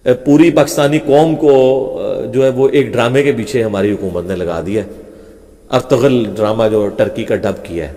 پوری پاکستانی قوم کو جو ہے وہ ایک ڈرامے کے پیچھے ہماری حکومت نے لگا دیا ہے. ارطغرل ڈرامہ جو ٹرکی کا ڈب کیا ہے,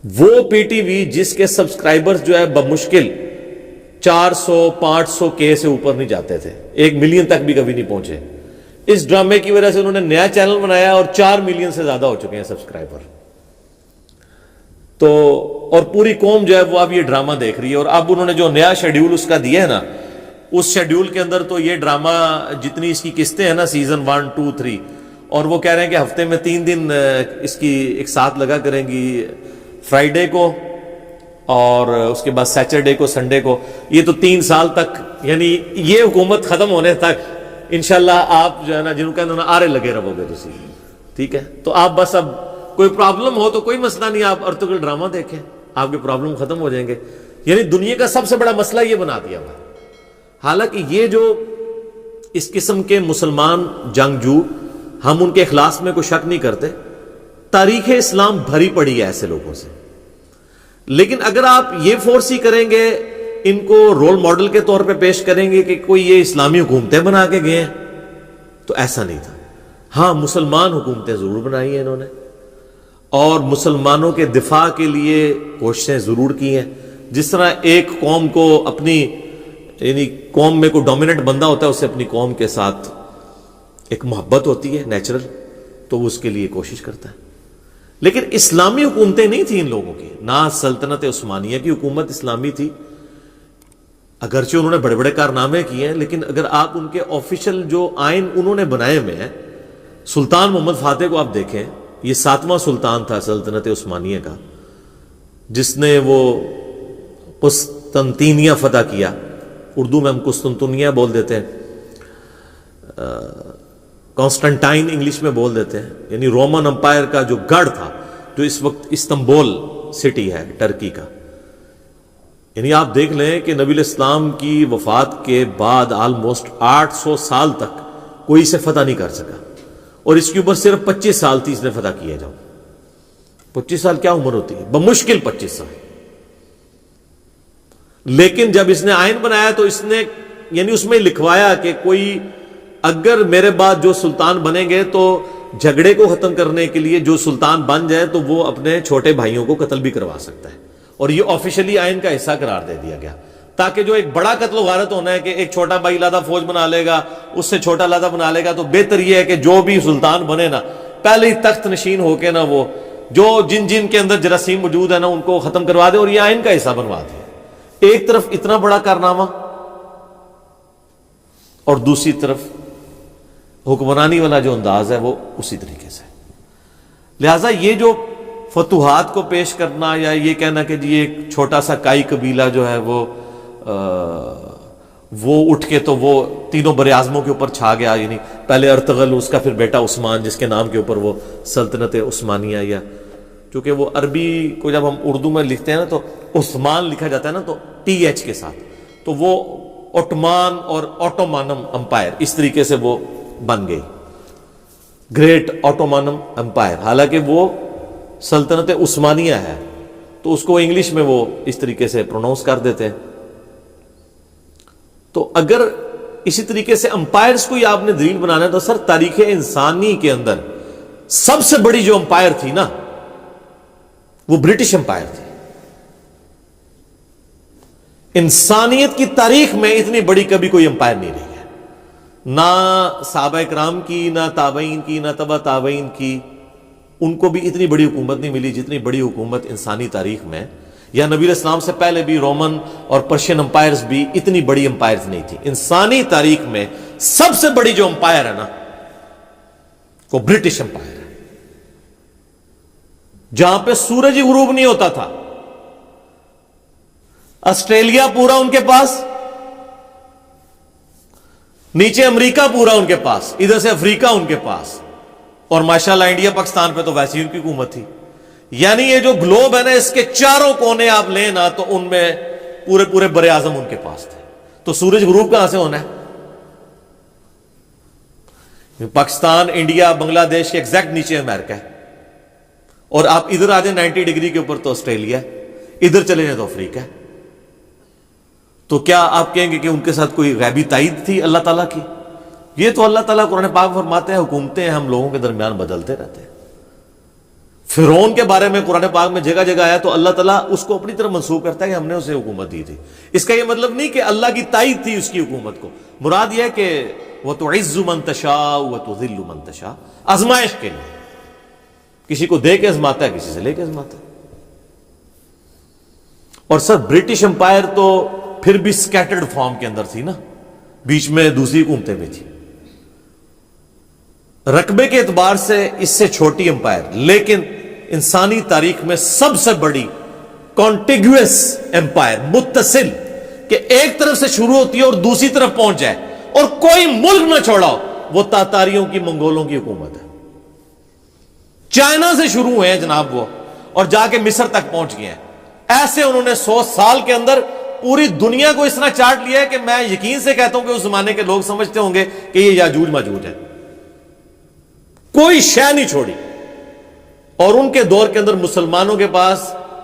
وہ پی ٹی وی جس کے سبسکرائبرز جو ہے بمشکل 400-500 کے سے اوپر نہیں جاتے تھے, 1 ملین تک بھی کبھی نہیں پہنچے, اس ڈرامے کی وجہ سے انہوں نے نیا چینل بنایا اور 4 ملین سے زیادہ ہو چکے ہیں سبسکرائبر. تو اور پوری قوم جو ہے وہ اب یہ ڈرامہ دیکھ رہی ہے. اور اب انہوں نے جو نیا شیڈیول اس کا دیا ہے نا, اس شیڈیول کے اندر تو یہ ڈرامہ جتنی اس کی قسطیں ہیں نا, سیزن 1, 2, 3, اور وہ کہہ رہے ہیں کہ ہفتے میں 3 دن اس کی ایک ساتھ لگا کریں گی, فرائیڈے کو اور اس کے بعد سیچرڈے کو, سنڈے کو. یہ تو 3 سال تک, یعنی یہ حکومت ختم ہونے تک انشاءاللہ آپ جو ہے نا جن کا انہوں نے آرے لگے رہو گے تسی, ٹھیک ہے. تو آپ بس اب کوئی پرابلم ہو تو کوئی مسئلہ نہیں, آپ ارطغرل ڈرامہ دیکھیں, آپ کے پرابلم ختم ہو جائیں گے. یعنی دنیا کا سب سے بڑا مسئلہ یہ بنا دیا ہوا. حالانکہ یہ جو اس قسم کے مسلمان جنگجو, ہم ان کے اخلاص میں کوئی شک نہیں کرتے, تاریخ اسلام بھری پڑی ہے ایسے لوگوں سے. لیکن اگر آپ یہ فورس ہی کریں گے, ان کو رول ماڈل کے طور پہ پیش کریں گے کہ کوئی یہ اسلامی حکومتیں بنا کے گئے ہیں, تو ایسا نہیں تھا. ہاں, مسلمان حکومتیں ضرور بنائی ہیں انہوں نے, اور مسلمانوں کے دفاع کے لیے کوششیں ضرور کی ہیں. جس طرح ایک قوم کو اپنی, یعنی قوم میں کوئی ڈومیننٹ بندہ ہوتا ہے, اسے اپنی قوم کے ساتھ ایک محبت ہوتی ہے نیچرل, تو وہ اس کے لیے کوشش کرتا ہے. لیکن اسلامی حکومتیں نہیں تھیں ان لوگوں کی, نہ سلطنت عثمانیہ کی حکومت اسلامی تھی, اگرچہ انہوں نے بڑے بڑے کارنامے کیے ہیں, لیکن اگر آپ ان کے آفیشل جو آئین انہوں نے بنائے ہوئے ہیں, سلطان محمد فاتح کو آپ دیکھیں, یہ 7واں سلطان تھا سلطنت عثمانیہ کا, جس نے وہ قسطنطینیہ فتح کیا. اردو میں ہم قسطنطنیہ بول دیتے ہیں, کانسٹنٹائن انگلش میں بول دیتے ہیں, یعنی رومن امپائر کا جو گڑھ تھا, جو اس وقت استنبول سٹی ہے ٹرکی کا. یعنی آپ دیکھ لیں کہ نبی الاسلام کی وفات کے بعد آلموسٹ 800 سال تک کوئی اسے فتح نہیں کر سکا, اور اس کے اوپر صرف 25 سال تھی اس نے فتح کیا. جاؤ 25 سال کیا عمر ہوتی ہے, بمشکل 25 سال. لیکن جب اس نے آئین بنایا تو اس نے, یعنی اس میں لکھوایا کہ کوئی اگر میرے بعد جو سلطان بنیں گے تو جھگڑے کو ختم کرنے کے لیے جو سلطان بن جائے تو وہ اپنے چھوٹے بھائیوں کو قتل بھی کروا سکتا ہے. اور یہ آفیشلی آئین کا حصہ قرار دے دیا گیا, تاکہ جو ایک بڑا قتل و غارت ہونا ہے کہ ایک چھوٹا بھائی لادہ فوج بنا لے گا, اس سے چھوٹا لادہ بنا لے گا, تو بہتر یہ ہے کہ جو بھی سلطان بنے نا, پہلے ہی تخت نشین ہو کے نا وہ جو جن کے اندر جراثیم موجود ہے نا ان کو ختم کروا دے اور یہ آئین کا حصہ بنوا دے. ایک طرف اتنا بڑا کارنامہ, اور دوسری طرف حکمرانی والا جو انداز ہے وہ اسی طریقے سے. لہٰذا یہ جو فتوحات کو پیش کرنا, یا یہ کہنا کہ جی ایک چھوٹا سا کائی قبیلہ جو ہے وہ اٹھ کے تو وہ تینوں بر اعظموں کے اوپر چھا گیا, یعنی پہلے ارطغرل, اس کا پھر بیٹا عثمان, جس کے نام کے اوپر وہ سلطنت عثمانیہ, یا چونکہ وہ عربی کو جب ہم اردو میں لکھتے ہیں نا تو عثمان لکھا جاتا ہے نا تو TH کے ساتھ, تو وہ اوٹمان اور اوٹومانم امپائر اس طریقے سے وہ بن گئی, گریٹ اوٹومانم امپائر. حالانکہ وہ سلطنت عثمانیہ ہے, تو اس کو انگلش میں وہ اس طریقے سے پروناؤنس کر دیتے ہیں. تو اگر اسی طریقے سے امپائرز کو ہی آپ نے دلیل بنانا ہے تو سر تاریخ انسانی کے اندر سب سے بڑی جو امپائر تھی نا وہ برٹش امپائر تھی. انسانیت کی تاریخ میں اتنی بڑی کبھی کوئی امپائر نہیں رہی ہے, نہ صحابہ کرام کی, نہ تابعین کی, نہ تبع تابعین کی. ان کو بھی اتنی بڑی حکومت نہیں ملی جتنی بڑی حکومت انسانی تاریخ میں, یا نبی علیہ السلام سے پہلے بھی رومن اور پرشین امپائرز بھی اتنی بڑی امپائرز نہیں تھی. انسانی تاریخ میں سب سے بڑی جو امپائر ہے نا وہ برٹش امپائر ہے, جہاں پہ سورج ہی غروب نہیں ہوتا تھا. آسٹریلیا پورا ان کے پاس, نیچے امریکہ پورا ان کے پاس, ادھر سے افریقہ ان کے پاس, اور ماشاءاللہ انڈیا پاکستان پہ تو ویسی ان کی حکومت تھی. یعنی یہ جو گلوب ہے نا, اس کے چاروں کونے آپ لیں نا تو ان میں پورے بر اعظم ان کے پاس تھے. تو سورج غروب کہاں سے ہونا ہے؟ پاکستان, انڈیا, بنگلہ دیش کے ایگزیکٹ نیچے امریکہ ہے, اور آپ ادھر آ جائیں 90 ڈگری کے اوپر تو آسٹریلیا ہے, ادھر چلے جائیں تو افریقہ ہے. تو کیا آپ کہیں گے کہ ان کے ساتھ کوئی غیبی تائید تھی اللہ تعالیٰ کی؟ یہ تو اللہ تعالیٰ قرآن پاک فرماتے ہیں حکومتیں ہم لوگوں کے درمیان بدلتے رہتے ہیں. فرعون کے بارے میں قرآن پاک میں جگہ جگہ آیا تو اللہ تعالیٰ اس کو اپنی طرف منسوب کرتا ہے کہ ہم نے اسے حکومت دی تھی. اس کا یہ مطلب نہیں کہ اللہ کی تائید تھی اس کی حکومت کو. مراد یہ ہے کہ وَتُعِزُّ مَن تَشَاءُ وَتُذِلُّ مَن تَشَاءُ، آزمائش کے لیے کسی کو دے کے آزماتا ہے، کسی سے لے کے آزماتا ہے. اور سر برٹش امپائر تو پھر بھی سکیٹرڈ فارم کے اندر تھی نا، بیچ میں دوسری حکومتیں بھی تھی. رقبے کے اعتبار سے اس سے چھوٹی امپائر، لیکن انسانی تاریخ میں سب سے بڑی کانٹیگوس امپائر، متصل، کہ ایک طرف سے شروع ہوتی ہے اور دوسری طرف پہنچ جائے اور کوئی ملک نہ چھوڑا ہو، وہ تاتاریوں کی، منگولوں کی حکومت ہے. چائنا سے شروع ہوئے ہیں جناب وہ، اور جا کے مصر تک پہنچ گئے ہیں. ایسے انہوں نے 100 سال کے اندر پوری دنیا کو اس طرح چاٹ لیا ہے کہ میں یقین سے کہتا ہوں کہ اس زمانے کے لوگ سمجھتے ہوں گے کہ یہ یاجوج ماجوج ہے. کوئی شے نہیں چھوڑی. اور ان کے دور کے اندر مسلمانوں کے پاس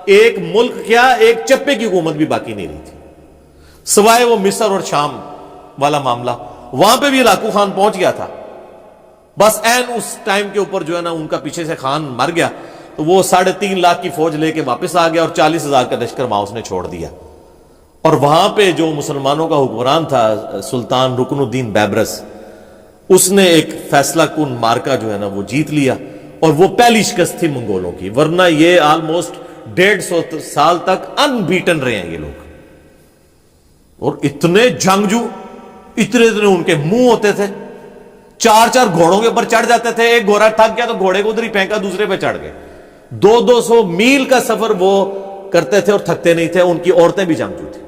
ایک ملک کیا، ایک چپے کی حکومت بھی باقی نہیں رہی تھی، سوائے وہ مصر اور شام والا معاملہ. وہاں پہ بھی لاکو خان پہنچ گیا تھا، بس این اس ٹائم کے اوپر جو ہے نا ان کا پیچھے سے خان مر گیا تو وہ 3.5 لاکھ کی فوج لے کے واپس آ گیا اور 40,000 کا لشکر وہاں اس نے چھوڑ دیا. اور وہاں پہ جو مسلمانوں کا حکمران تھا سلطان رکن الدین بیبرس، اس نے ایک فیصلہ کن مارکا جو ہے نا وہ جیت لیا، اور وہ پہلی شکست تھی منگولوں کی. ورنہ یہ آلموسٹ 150 سال تک ان بیٹن رہے ہیں یہ لوگ. اور اتنے جنگجو، اتنے ان کے منہ ہوتے تھے، 4 گھوڑوں کے اوپر چڑھ جاتے تھے. ایک گھوڑا تھک گیا تو گھوڑے کو ادھر ہی پھینکا، دوسرے پہ چڑھ گئے. 200 میل کا سفر وہ کرتے تھے اور تھکتے نہیں تھے. ان کی عورتیں بھی جنگجو تھیں.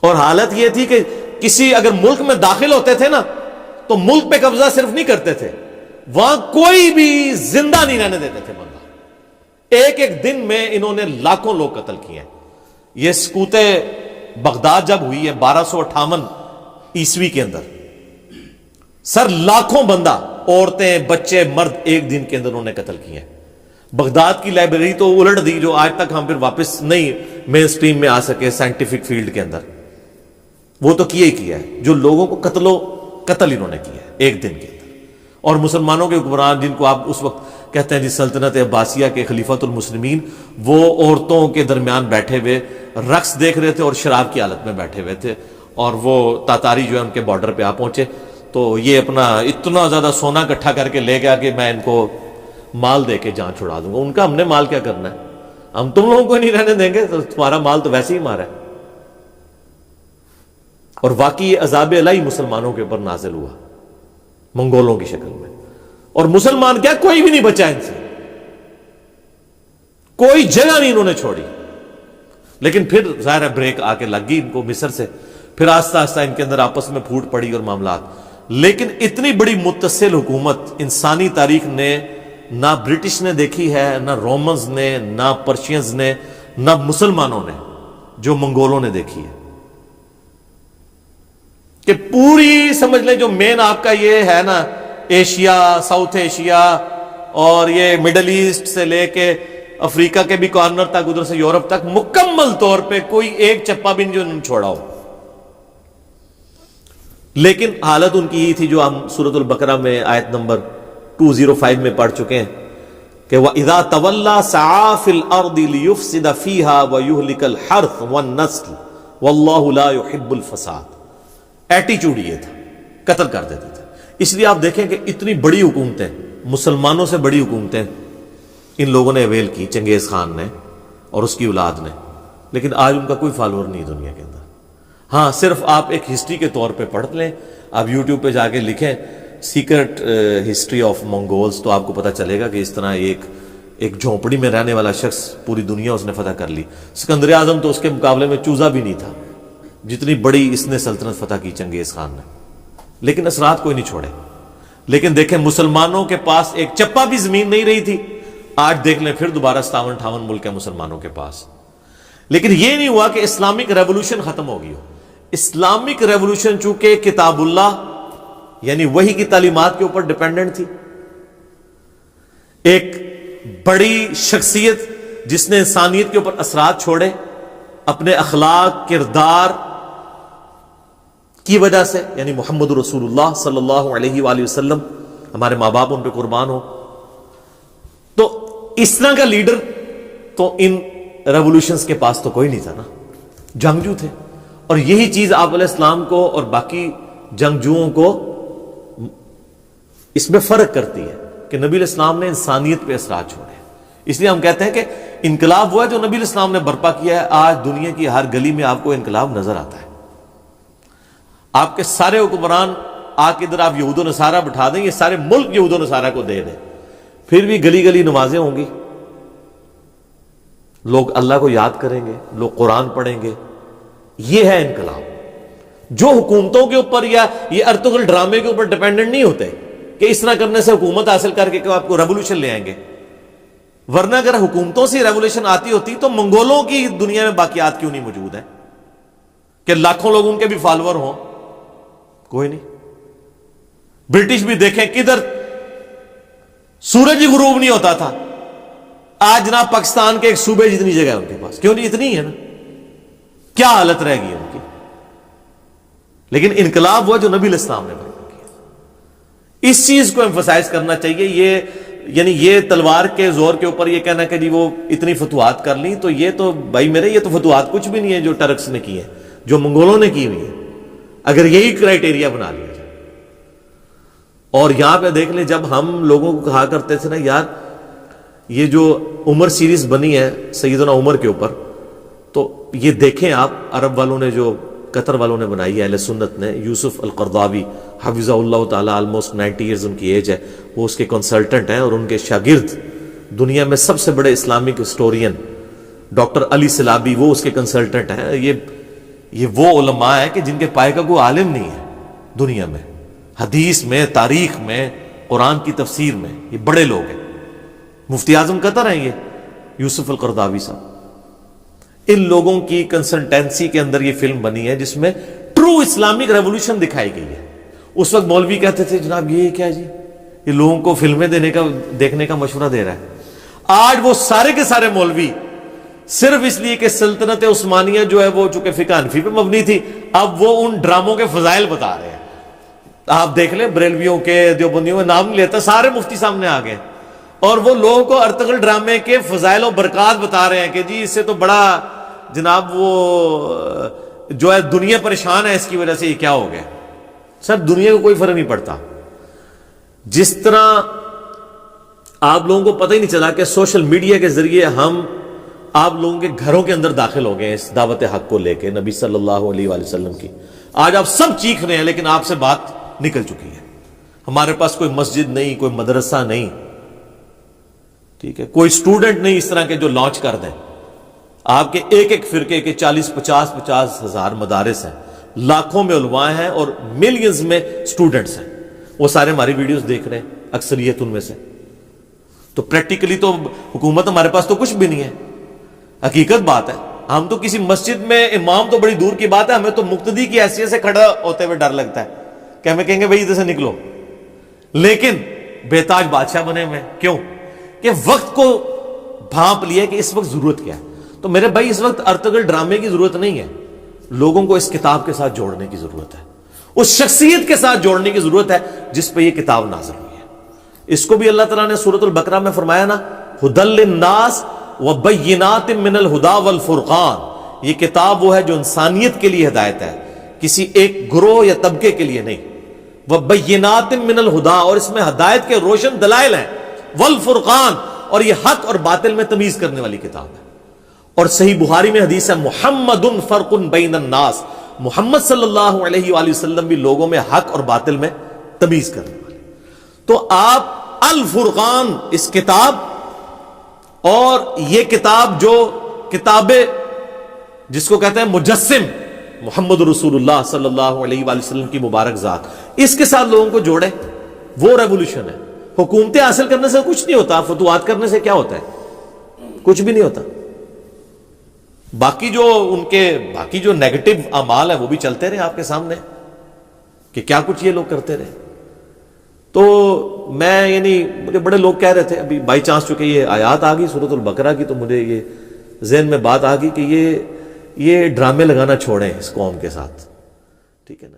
اور حالت یہ تھی کہ کسی اگر ملک میں داخل ہوتے تھے نا تو ملک پہ قبضہ صرف نہیں کرتے تھے، وہاں کوئی بھی زندہ نہیں رہنے دیتے تھے بندہ. ایک دن میں انہوں نے لاکھوں لوگ قتل کیے. یہ سقوط بغداد جب ہوئی ہے 1258 عیسوی کے اندر، سر لاکھوں بندہ، عورتیں، بچے، مرد ایک دن کے اندر انہوں نے قتل کیے. بغداد کی لائبریری تو الٹ دی، جو آج تک ہم پھر واپس نہیں مین سٹریم میں آ سکے سائنٹیفک فیلڈ کے اندر. وہ تو کیا ہی کیا ہے، جو لوگوں کو قتل انہوں نے کیا ہے ایک دن کے اندر. اور مسلمانوں کے حکمران جن کو آپ اس وقت کہتے ہیں جی سلطنت عباسیہ کے خلیفۃ المسلمین، وہ عورتوں کے درمیان بیٹھے ہوئے رقص دیکھ رہے تھے اور شراب کی حالت میں بیٹھے ہوئے تھے. اور وہ تاتاری جو ہے ان کے بارڈر پہ آ پہنچے تو یہ اپنا اتنا زیادہ سونا اکٹھا کر کے لے گیا کہ میں ان کو مال دے کے جان چھڑا دوں گا. ان کا ہم نے مال کیا کرنا ہے، ہم تم لوگوں کو نہیں رہنے دیں گے، تو تمہارا مال تو ویسے ہی مارا ہے. اور واقعی یہ عذاب الہی مسلمانوں کے اوپر نازل ہوا منگولوں کی شکل میں. اور مسلمان کیا، کوئی بھی نہیں بچا ان سے، کوئی جگہ نہیں انہوں نے چھوڑی. لیکن پھر ظاہر ہے بریک آ کے لگ گئی ان کو مصر سے، پھر آہستہ آہستہ ان کے اندر آپس میں پھوٹ پڑی اور معاملات. لیکن اتنی بڑی متصل حکومت انسانی تاریخ نے نہ برٹش نے دیکھی ہے، نہ رومنز نے، نہ پرشینز نے، نہ مسلمانوں نے جو منگولوں نے دیکھی ہے. کہ پوری سمجھ لیں جو مین آپ کا یہ ہے نا ایشیا، ساؤتھ ایشیا اور یہ مڈل ایسٹ سے لے کے افریقہ کے بھی کارنر تک، ادھر سے یورپ تک، مکمل طور پہ کوئی ایک چپا بھی جو انہوں نے چھوڑا ہو. لیکن حالت ان کی یہ تھی جو ہم سورۃ البقرہ میں آیت نمبر 205 میں پڑھ چکے ہیں کہ وَإِذَا تَوَلَّا سَعَى فِي الْأَرْضِ لِيُفْسِدَ فِيهَا وَيُهْلِكَ الْحَرْثَ وَالنَّسْلَ وَاللَّهُ لَا يُحِبُّ الْفَسَادَ. ایٹیچیوڈ یہ تھا، قتل کر دیتے تھے. اس لیے آپ دیکھیں کہ اتنی بڑی حکومتیں، مسلمانوں سے بڑی حکومتیں ان لوگوں نے اویل کی، چنگیز خان نے اور اس کی اولاد نے. لیکن آج ان کا کوئی فالوور نہیں دنیا کے اندر. ہاں صرف آپ ایک ہسٹری کے طور پہ پڑھ لیں، آپ یوٹیوب پہ جا کے لکھیں سیکرٹ ہسٹری آف منگولز، تو آپ کو پتہ چلے گا کہ اس طرح ایک جھونپڑی میں رہنے والا شخص پوری دنیا اس نے فتح کر لی. سکندر اعظم تو اس کے مقابلے میں چوزا بھی نہیں تھا، جتنی بڑی اس نے سلطنت فتح کی چنگیز خان نے. لیکن اثرات کوئی نہیں چھوڑے. لیکن دیکھیں مسلمانوں کے پاس ایک چپا بھی زمین نہیں رہی تھی. آج دیکھ لیں پھر دوبارہ 57-58 ملک ہیں مسلمانوں کے پاس. لیکن یہ نہیں ہوا کہ اسلامک ریولوشن ختم ہو گئی ہو. اسلامک ریولوشن چونکہ کتاب اللہ یعنی وحی کی تعلیمات کے اوپر ڈیپینڈنٹ تھی، ایک بڑی شخصیت جس نے انسانیت کے اوپر اثرات چھوڑے، اپنے اخلاق کردار کی وجہ سے، یعنی محمد رسول اللہ صلی اللہ علیہ وآلہ وسلم، ہمارے ماں باپ ان پہ قربان ہو، تو اس طرح کا لیڈر تو ان ریولوشنز کے پاس تو کوئی نہیں تھا نا، جنگجو تھے. اور یہی چیز آپ علیہ السلام کو اور باقی جنگجوؤں کو اس میں فرق کرتی ہے کہ نبی علیہ السلام نے انسانیت پہ اثرات چھوڑے. اس لیے ہم کہتے ہیں کہ انقلاب وہ ہے جو نبی علیہ السلام نے برپا کیا ہے. آج دنیا کی ہر گلی میں آپ کو انقلاب نظر آتا ہے. آپ کے سارے حکمران آ کے ادھر آپ یہود و نصارہ بٹھا دیں، یہ سارے ملک یہود و نصارہ کو دے دیں، پھر بھی گلی گلی نمازیں ہوں گی، لوگ اللہ کو یاد کریں گے، لوگ قرآن پڑھیں گے. یہ ہے انقلاب. جو حکومتوں کے اوپر یا یہ ارطغرل ڈرامے کے اوپر ڈیپینڈنٹ نہیں ہوتے کہ اس طرح کرنے سے حکومت حاصل کر کے آپ کو ریولوشن لے آئیں گے. ورنہ اگر حکومتوں سے ریولوشن آتی ہوتی تو منگولوں کی دنیا میں باقیات کیوں نہیں موجود ہے کہ لاکھوں لوگ ان کے بھی فالوور ہوں؟ کوئی نہیں. برٹش بھی دیکھیں کدھر سورج ہی غروب نہیں ہوتا تھا، آج جناب پاکستان کے ایک صوبے جتنی جگہ ہے ان کے پاس. کیوں نہیں؟ اتنی ہے نا. کیا حالت رہ گئی ان کی. لیکن انقلاب ہوا جو نبی علیہ السلام نے برپا کیا. اس چیز کو ایمفسائز کرنا چاہیے. یہ یعنی یہ تلوار کے زور کے اوپر یہ کہنا کہ جی وہ اتنی فتوحات کر لی، تو یہ تو بھائی میرے یہ تو فتوحات کچھ بھی نہیں ہے جو ٹرکس نے کی ہے، جو منگولوں نے کی ہوئی ہے، اگر یہی کرائٹیریا بنا لیا جائے. اور یہاں پہ دیکھ لیں، جب ہم لوگوں کو کہا کرتے تھے نا یار یہ جو عمر سیریز بنی ہے سیدنا عمر کے اوپر، تو یہ دیکھیں آپ عرب والوں نے، جو قطر والوں نے بنائی ہے، اہل سنت نے، یوسف القرضاوی حفظہ اللہ تعالی، آلموسٹ 90 ایئرز ان کی ایج ہے، وہ اس کے کنسلٹنٹ ہیں، اور ان کے شاگرد دنیا میں سب سے بڑے اسلامک ہسٹورین ڈاکٹر علی سلابی، وہ اس کے کنسلٹنٹ ہیں. یہ وہ علماء ہیں کہ جن کے پائے کا کوئی عالم نہیں ہے دنیا میں، حدیث میں، تاریخ میں، قرآن کی تفسیر میں. یہ بڑے لوگ ہیں. مفتی اعظم قطر ہیں یہ یوسف القرضاوی صاحب. ان لوگوں کی کنسلٹنسی کے اندر یہ فلم بنی ہے جس میں ٹرو اسلامک ریولوشن دکھائی گئی ہے. اس وقت مولوی کہتے تھے جناب یہ کیا جی، یہ لوگوں کو فلمیں دیکھنے کا مشورہ دے رہا ہے. آج وہ سارے کے سارے مولوی صرف اس لیے کہ سلطنت عثمانیہ جو ہے وہ چونکہ فقہ حنفی پہ مبنی تھی، اب وہ ان ڈراموں کے فضائل بتا رہے ہیں. آپ دیکھ لیں بریلویوں کے، دیوبندیوں کے، نام نہیں لیتا، سارے مفتی سامنے آ گئے، اور وہ لوگوں کو ارطغرل ڈرامے کے فضائل و برکات بتا رہے ہیں کہ جی اس سے تو بڑا جناب وہ جو ہے دنیا پریشان ہے اس کی وجہ سے، یہ کیا ہو گیا. سر دنیا کو کوئی فرق نہیں پڑتا. جس طرح آپ لوگوں کو پتہ ہی نہیں چلا کہ سوشل میڈیا کے ذریعے ہم آپ لوگوں کے گھروں کے اندر داخل ہو گئے اس دعوت حق کو لے کے، نبی صلی اللہ علیہ وآلہ وسلم کی. آج آپ سب چیخ رہے ہیں لیکن آپ سے بات نکل چکی ہے. ہمارے پاس کوئی مسجد نہیں، کوئی مدرسہ نہیں، ٹھیک ہے، کوئی سٹوڈنٹ نہیں اس طرح کے جو لانچ کر دیں. آپ کے ایک ایک فرقے کے 40-50 ہزار مدارس ہیں، لاکھوں میں علماء ہیں اور ملینز میں سٹوڈنٹس ہیں. وہ سارے ہماری ویڈیوز دیکھ رہے ہیں، اکثریت ان میں سے. تو پریکٹیکلی تو حکومت ہمارے پاس تو کچھ بھی نہیں ہے. حقیقت بات ہے، ہم تو کسی مسجد میں امام تو بڑی دور کی بات ہے، ہمیں تو مقتدی کی حیثیت سے کھڑا ہوتے ہوئے ڈر لگتا ہے کہ ہمیں کہیں گے بھائی ادھر سے نکلو. لیکن بے تاج بادشاہ بنے ہوئے. کیوں؟ کہ وقت کو بھانپ لیا کہ اس وقت ضرورت کیا ہے. تو میرے بھائی اس وقت ارطغرل ڈرامے کی ضرورت نہیں ہے، لوگوں کو اس کتاب کے ساتھ جوڑنے کی ضرورت ہے، اس شخصیت کے ساتھ جوڑنے کی ضرورت ہے جس پہ یہ کتاب نازل ہوئی ہے. اس کو بھی اللہ تعالیٰ نے سورۃ البقرہ میں فرمایا نا، ھدی للناس وبینات من الہدی والفرقان. یہ کتاب وہ ہے جو انسانیت کے لیے ہدایت ہے، کسی ایک گروہ یا طبقے کے لیے نہیں. وبینات من الہدی، اور اس میں ہدایت کے روشن دلائل ہیں، والفرقان، اور یہ حق اور باطل میں تمیز کرنے والی کتاب ہے. اور صحیح بخاری میں حدیث ہے، محمد فرق بین الناس، محمد صلی اللہ علیہ وآلہ وسلم بھی لوگوں میں حق اور باطل میں تمیز کرنے والے. تو آپ الفرقان اس کتاب، اور یہ کتاب جو کتاب جس کو کہتے ہیں مجسم محمد رسول اللہ صلی اللہ علیہ وآلہ وسلم کی مبارک ذات، اس کے ساتھ لوگوں کو جوڑے، وہ ریولوشن ہے. حکومتیں حاصل کرنے سے کچھ نہیں ہوتا، فتوحات کرنے سے کیا ہوتا ہے؟ کچھ بھی نہیں ہوتا. باقی جو نیگیٹو اعمال ہیں وہ بھی چلتے رہے آپ کے سامنے کہ کیا کچھ یہ لوگ کرتے رہے. تو میں مجھے بڑے لوگ کہہ رہے تھے ابھی بائی چانس چونکہ یہ آیات آ گئی سورۃ البقرہ کی، تو مجھے یہ ذہن میں بات آ گئی کہ یہ ڈرامے لگانا چھوڑیں اس قوم کے ساتھ، ٹھیک ہے نا.